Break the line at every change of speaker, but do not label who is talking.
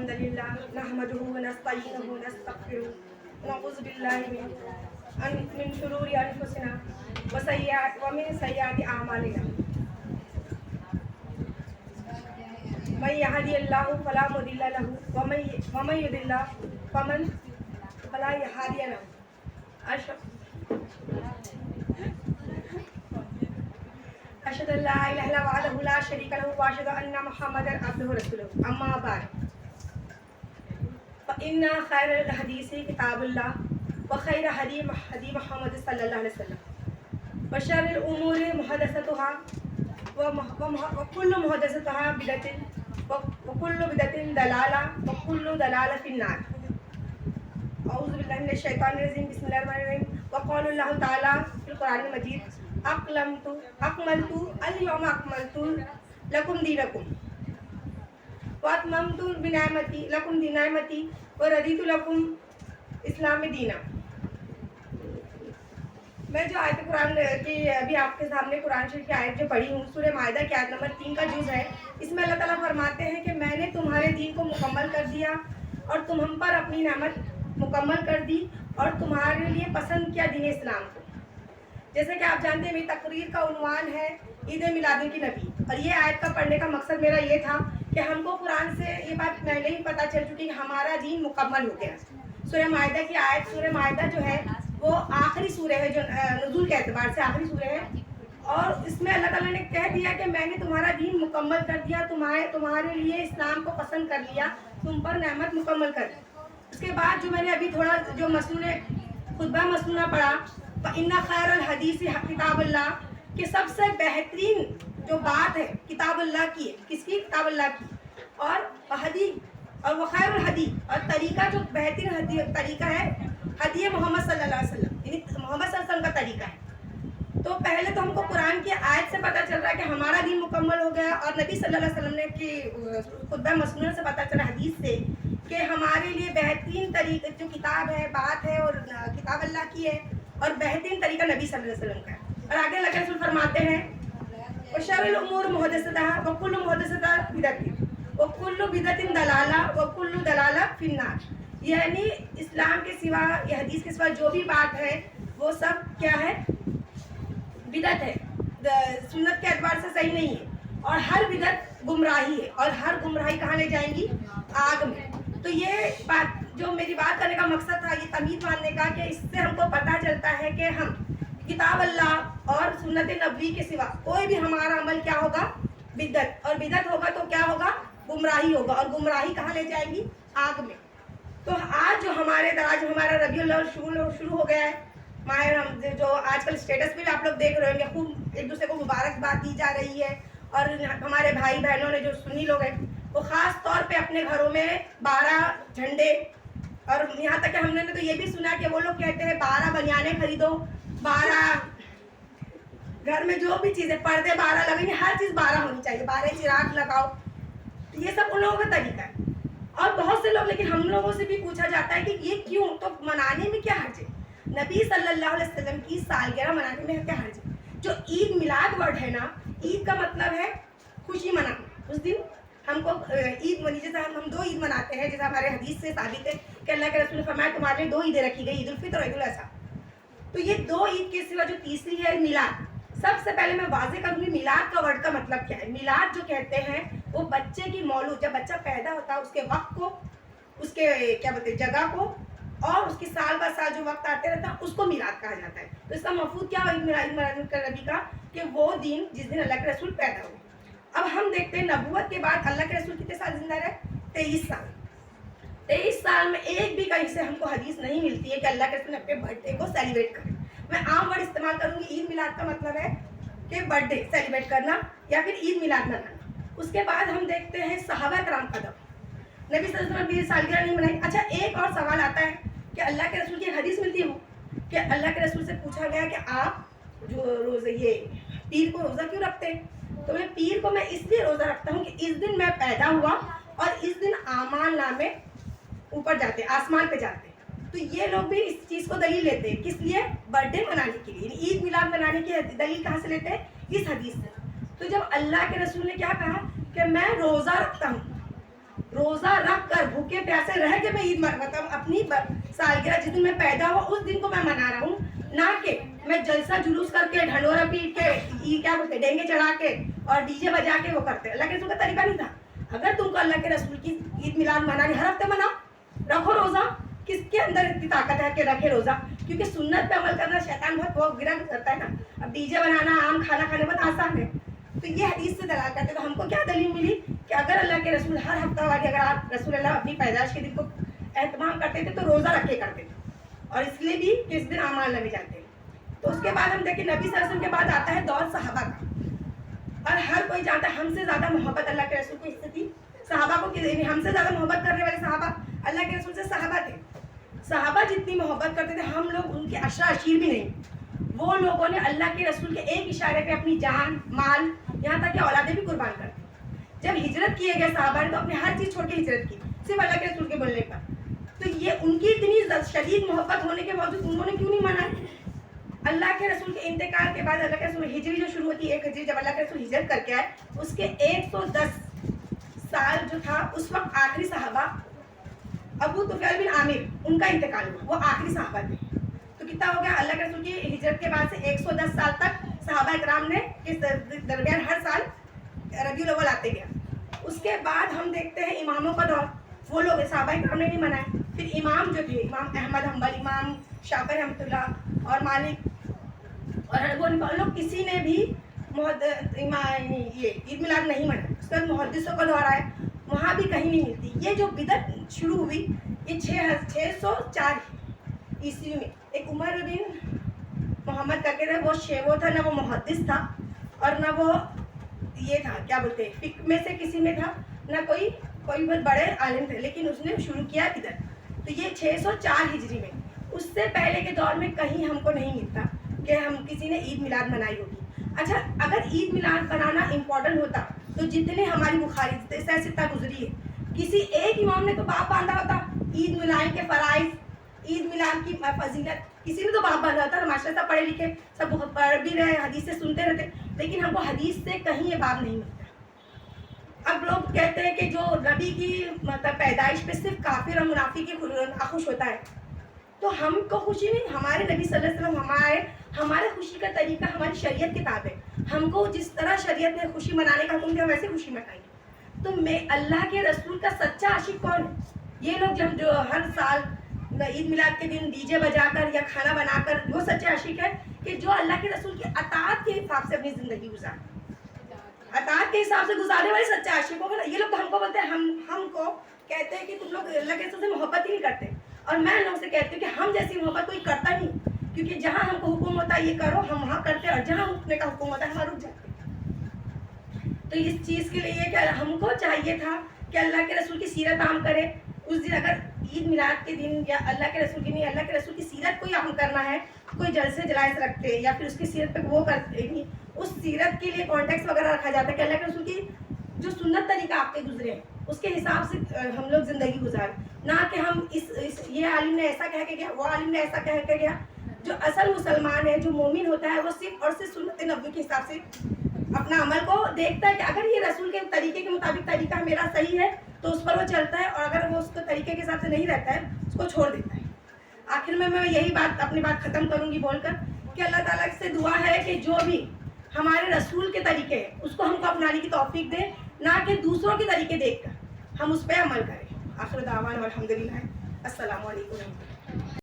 الحمد لله نحمده ونستعينه ونستغفره ونعوذ بالله من شرور انفسنا ومن سيئات اعمالنا من يهدي الله فلا مضل له ومن يضلل فلا هادي له أشهد أن لا إله إلا الله وحده لا شريك له وأشهد أن محمدا عبده ورسوله أما بعد فإن خير الحديث كتاب الله وخير هدي محمد صلى الله عليه وسلم وشر الأمور محدثاتها وكل محدثاتها بدعة وكل بدعة ضلالة وكل ضلالة في النار. أعوذ بالله من الشيطان الرجيم بسم الله الرحمن الرحيم. وقال الله تعالى في القرآن المجيد أكملت اليوم أكملت لكم دينكم وأتممت بنعمتي لكم نعمتي ورضيت لكم اسلام دینا. میں جو آیت قرآن کی ابھی آپ کے سامنے قرآن شریف کی آیت جو پڑھی ہوں سورہ مائدہ کی آیت نمبر 3 کا جز ہے. اس میں اللہ تعالیٰ فرماتے ہیں کہ میں نے تمہارے دین کو مکمل کر دیا اور تم ہم پر اپنی نعمت مکمل کر دی اور تمہارے لیے پسند کیا دین اسلام کو. جیسے کہ آپ جانتے ہیں میری تقریر کا عنوان ہے عید میلاد کی نبی اور یہ آیت کا پڑھنے کا مقصد میرا یہ تھا کہ ہم کو قرآن سے یہ بات پہلے ہی پتہ چل چکی کہ ہمارا دین مکمل ہو گیا. سورہ مائدہ کی آیت سورہ مائدہ جو ہے وہ آخری سورہ ہے جو نزول کے اعتبار سے آخری سورہ ہے اور اس میں اللہ تعالیٰ نے کہہ دیا کہ میں نے تمہارا دین مکمل کر دیا تمہارے لیے اسلام کو پسند کر لیا تم پر نعمت مکمل کر دی. اس کے بعد جو میں نے ابھی تھوڑا جو خطبہ مسنونہ پڑھا فإن خیر الحدیث کتاب اللہ کہ سب سے بہترین جو بات ہے کتاب اللہ کی ہے. کس کی؟ کتاب اللہ کی. اور وہ خیر الحدی اور طریقہ جو بہترین طریقہ ہے ہدی محمد صلی اللہ علیہ وسلم یعنی محمد صلی اللہ علیہ وسلم کا طریقہ ہے. تو پہلے تو ہم کو قرآن کی آیت سے پتہ چل رہا ہے کہ ہمارا دین مکمل ہو گیا اور نبی صلی اللہ علیہ وسلم نے کی خطبہ مسنونہ سے پتہ چلا حدیث سے کہ ہمارے لیے بہترین طریقہ جو کتاب ہے بات ہے اور کتاب اللہ کی ہے اور بہترین طریقہ نبی صلی اللہ علیہ وسلم کا ہے. اور آگے اللہ کے رسول فرماتے ہیں وشر الامور محدثاتها وكل محدثۃ بدعۃ وكل بدعۃ ضلالہ وكل ضلالہ فی النار. یعنی اسلام کے سوا یہ حدیث کے سوا جو بھی بات ہے وہ سب کیا ہے؟ بدعت ہے, سنت کے اعتبار سے صحیح نہیں ہے اور ہر بدعت گمراہی ہے اور ہر گمراہی کہاں لے جائیں گی؟ آگ میں. تو یہ بات جو میری بات کرنے کا مقصد تھا یہ تمہید ماننے کا کہ اس سے ہم کو پتہ چلتا ہے کہ ہم کتاب اللہ اور سنت نبوی کے سوا کوئی بھی ہمارا عمل کیا ہوگا؟ بدعت. اور بدعت ہوگا تو کیا ہوگا؟ گمراہی ہوگا اور گمراہی کہاں لے جائیں گی؟ آگ میں. تو آج جو ہمارا ربیع الاول شروع ہو گیا ہے ماہ جو آج کل اسٹیٹس پہ بھی آپ لوگ دیکھ رہے ہوں گے خوب ایک دوسرے کو مبارکباد دی جا رہی ہے اور ہمارے بھائی بہنوں نے جو سنی لوگ ہیں وہ خاص طور پہ اپنے گھروں میں 12 جھنڈے اور یہاں تک کہ ہم نے تو یہ بھی سنا کہ وہ لوگ کہتے ہیں 12 بنیانیں خریدو 12 گھر میں جو بھی چیزیں پردے 12 لگیں ہر چیز 12 ہونی چاہیے 12 چراغ لگاؤ. یہ سب ان لوگوں کا طریقہ ہے اور بہت سے لوگ لیکن ہم لوگوں سے بھی پوچھا جاتا ہے کہ یہ کیوں؟ تو منانے میں کیا حرج ہے؟ نبی صلی اللہ علیہ وسلم کی سالگرہ منانے میں کیا حرج ہے؟ جو عید میلاد ورڈ ہے نا عید کا مطلب ہے خوشی منانا. اس دن ہم کو عید جیسے ہم 2 عید مناتے ہیں جیسے ہمارے حدیث سے ثابت ہے کہ اللہ کے رسول نے فرمایا تمہارے لیے 2 عیدیں رکھی گئی عید الفطر اور عید الاضحیٰ. تو یہ 2 عید کے سوا جو تیسری ہے میلاد. سب سے پہلے میں واضح کروں گی میلاد کا ورڈ کا مطلب کیا ہے. میلاد جو کہتے ہیں وہ بچے کی مولود جب بچہ پیدا ہوتا ہے اس کے وقت کو اس کے کیا بولتے جگہ کو اور اس کی سال بہ سال جو وقت آتے رہتا ہے اس کو میلاد کہا جاتا ہے. تو اس کا مفہوم کیا ہوا میلاد نبی کا کہ وہ دن جس دن اللہ کے رسول پیدا ہوئے. اب ہم دیکھتے ہیں نبوت کے بعد اللہ کے رسول کتنے سال زندہ رہے؟ 23 سال. 23 سال میں ایک بھی کہیں سے ہم کو حدیث نہیں ملتی ہے کہ اللہ کے رسول نے اپنے برتھ ڈے کو سیلیبریٹ کرے. میں عام ورڈ استعمال کروں گی عید میلاد کا مطلب ہے کہ برتھ ڈے سیلیبریٹ کرنا یا پھر عید میلاد منانا. اس کے بعد ہم دیکھتے ہیں صحابہ کرام کا دور نبی صلی اللہ علیہ وسلم کی سالگرہ نہیں منائی. اچھا ایک اور سوال آتا ہے کہ اللہ کے رسول کی حدیث ملتی ہے کہ اللہ کے رسول سے پوچھا گیا کہ آپ جو روزہ یہ پیر کو روزہ کیوں رکھتے ہیں؟ تو میں پیر کو میں اس لیے روزہ رکھتا ہوں کہ اس دن میں پیدا ہوا اور اس دن اعمال نامے اوپر جاتے آسمان پہ جاتے. تو یہ لوگ بھی اس چیز کو دلیل لیتے ہیں کس لیے؟ برتھ ڈے منانے کے لیے. یعنی عید میلاد منانے کی دلیل کہاں سے لیتے ہیں؟ اس حدیث سے. تو جب اللہ کے رسول نے کیا کہا کہ میں روزہ رکھتا ہوں روزہ رکھ کر بھوکے پیاسے رہ کے میں عید مطلب اپنی سالگرہ جس دن میں پیدا ہوا اس دن کو میں منا رہا ہوں، نہ کہ میں جلسہ جلوس کر کے ڈھنڈورا پیٹ کے کیا بولتے ڈینگے چڑھا کے اور ڈی جے بجا کے وہ کرتے. اللہ کے رسول کا طریقہ نہیں تھا. اگر تم کو اللہ کے رسول کی عید میلاد منانی ہر ہفتے مناؤ, رکھو روزہ. کس کے اندر اتنی طاقت ہے کہ رکھے روزہ؟ کیونکہ سنت پہ عمل کرنا شیطان بہت گرا کرتا ہے نا. اب ڈی جے بنانا, عام کھانا کھانے بہت آسان ہے. تو یہ حدیث سے دلالت کرتے. تو ہم کو کیا دلیل ملی کہ اگر اللہ کے رسول ہر ہفتہ واری اگر آپ رسول اللہ اپنی پیدائش کے دن کو اہتمام کرتے تھے تو روزہ رکھے کرتے تھے, اور اس لیے بھی کہ اس دن اعمال نبی جاتے ہیں. تو اس کے بعد ہم دیکھیں نبی صلی اللہ علیہ وسلم کے بعد آتا ہے دور صحابہ کا, اور ہر کوئی جانتا ہے ہم سے زیادہ محبت اللہ کے رسول کو اس سے تھی. صحابہ کو ہم سے زیادہ محبت کرنے والے صحابہ اللہ کے رسول سے صحابہ تھے. صحابہ جتنی محبت کرتے تھے ہم لوگ ان کے عشرہ عشیر بھی نہیں. وہ لوگوں نے اللہ کے رسول کے ایک اشارے پہ اپنی جان, مال, یہاں تک کہ اولادیں بھی قربان کر دی. جب ہجرت کیے گئے صحابہ نے تو اپنے ہر چیز چھوڑ کے ہجرت کی صرف اللہ کے رسول کے بولنے پر. تو یہ ان کی اتنی شدید محبت ہونے کے باوجود انہوں نے کیوں نہیں منائی؟ اللہ کے رسول کے انتقال کے بعد اللہ کے رسول ہجری جو شروع ہوتی ہے, ایک ہجری جب اللہ کے رسول ہجرت کر کے آئے, اس کے 110 سال جو تھا اس وقت آخری صحابہ ابو طفیل بن عامر ان کا انتقال ہوا, وہ آخری صحابہ تھے. تو کتنا ہو گیا؟ اللہ کے رسول کی ہجرت کے بعد سے 110 سال تک صحابہ اکرام نے اس درمیان ہر سال ربیع الاول آتے گیا. اس کے بعد ہم دیکھتے ہیں اماموں کا دور, وہ لوگ صحابہ اکرام نے نہیں منائے. پھر امام جو تھے, امام احمد حنبل, امام شافعی رحمۃ اللہ اور مالک اور وہ لوگ کسی نے بھی یہ عید میلاد نہیں منایا. اس کے بعد محدثوں کا دور آیا, وہاں بھی کہیں نہیں ملتی. یہ جو بدعت شروع ہوئی یہ 604 عیسوی میں ایک عمر بن محمد کر کے تھا. وہ تھا نہ وہ محدث تھا اور نہ وہ یہ تھا کیا بولتے ہیں فقہ میں سے کسی میں تھا, نہ کوئی بہت بڑے عالم تھے, لیکن اس نے شروع کیا بدعت. تو یہ 604 ہجری میں. اس سے پہلے کے دور میں کہیں ہم کو نہیں ملتا کہ ہم کسی نے عید میلاد منائی ہوگی. اچھا, اگر عید میلاد بنانا امپورٹنٹ ہوتا تو جتنے ہماری بخاری سطح گزری ہے, کسی ایک امام نے تو باب باندھا ہوتا عید میلاد کے فرائض, عید میلاد کی فضیلت, کسی نے تو باب باندھا ہوتا. ماشاء اللہ پڑھے لکھے سب پڑھ بھی رہے, حدیث سے سنتے رہتے, لیکن ہم کو حدیث سے کہیں یہ باب نہیں ملتا. اب لوگ کہتے ہیں کہ جو نبی کی مطلب پیدائش پہ صرف کافر اور منافق کی خوش ہوتا ہے, تو ہم کو خوشی نہیں. ہمارے نبی صلی اللہ علیہ وسلم ہمارے خوشی کا طریقہ ہماری شریعت کے تابع ہے. ہم کو جس طرح شریعت نے خوشی منانے کا حکم دیا ویسے خوشی منائیں گے. تو میں اللہ کے رسول کا سچا عاشق کون ہے؟ یہ لوگ جو ہر سال عید میلاد کے دن ڈی جے بجا کر یا کھانا بنا کر, وہ سچے عاشق ہے کہ جو اللہ کے رسول کی اطاعت کے حساب سے اپنی زندگی گزارے, اطاعت کے حساب سے گزارنے والے سچے عاشق ہوگا نا. یہ لوگ ہم کو بولتے ہیں, ہم کو کہتے ہیں کہ تم لوگ اللہ کے رسول سے محبت ہی نہیں کرتے, اور میں لوگوں سے کہتی ہوں کہ ہم جیسی محبت کوئی کرتا نہیں. کیونکہ جہاں ہم کو حکم ہوتا ہے یہ کرو ہم وہاں کرتے ہیں, اور جہاں رکنے کا حکم ہوتا ہے ہم رک جاتے ہیں. تو اس چیز کے لیے کہ ہم کو چاہیے تھا کہ اللہ کے رسول کی سیرت عام کرے. اس دن اگر عید میلاد کے دن یا اللہ کے رسول کی نہیں, اللہ کے رسول کی سیرت کو ہی عام کرنا ہے, کوئی جلسے جلائز رکھتے یا پھر اس کی سیرت پہ وہ کرتے, اس سیرت کے لیے کانٹیکس وغیرہ رکھا جاتا ہے کہ اللہ کے رسول کی جو سنت طریقہ آپ کے گزرے ہیں اس کے حساب سے ہم لوگ زندگی گزاریں, نہ کہ ہم یہ عالم نے ایسا کہہ کے گیا, وہ عالم نے ایسا کہہ کے گیا. جو اصل مسلمان ہے, جو مومن ہوتا ہے, وہ صرف اور صرف سنت نبوی کے حساب سے اپنا عمل کو دیکھتا ہے کہ اگر یہ رسول کے طریقے کے مطابق طریقہ میرا صحیح ہے تو اس پر وہ چلتا ہے, اور اگر وہ اس کے طریقے کے حساب سے نہیں رہتا ہے اس کو چھوڑ دیتا ہے. آخر میں یہی بات اپنی بات ختم کروں گی بول کر کہ اللہ تعالیٰ سے دعا ہے کہ جو بھی ہمارے رسول کے طریقے ہیں اس کو ہم کو اپنانے کی توفیق دے, نہ کہ دوسروں کے طریقے دیکھ کر ہم اس پہ عمل کریں. آخر دعوانا الحمدللہ. السلام علیکم.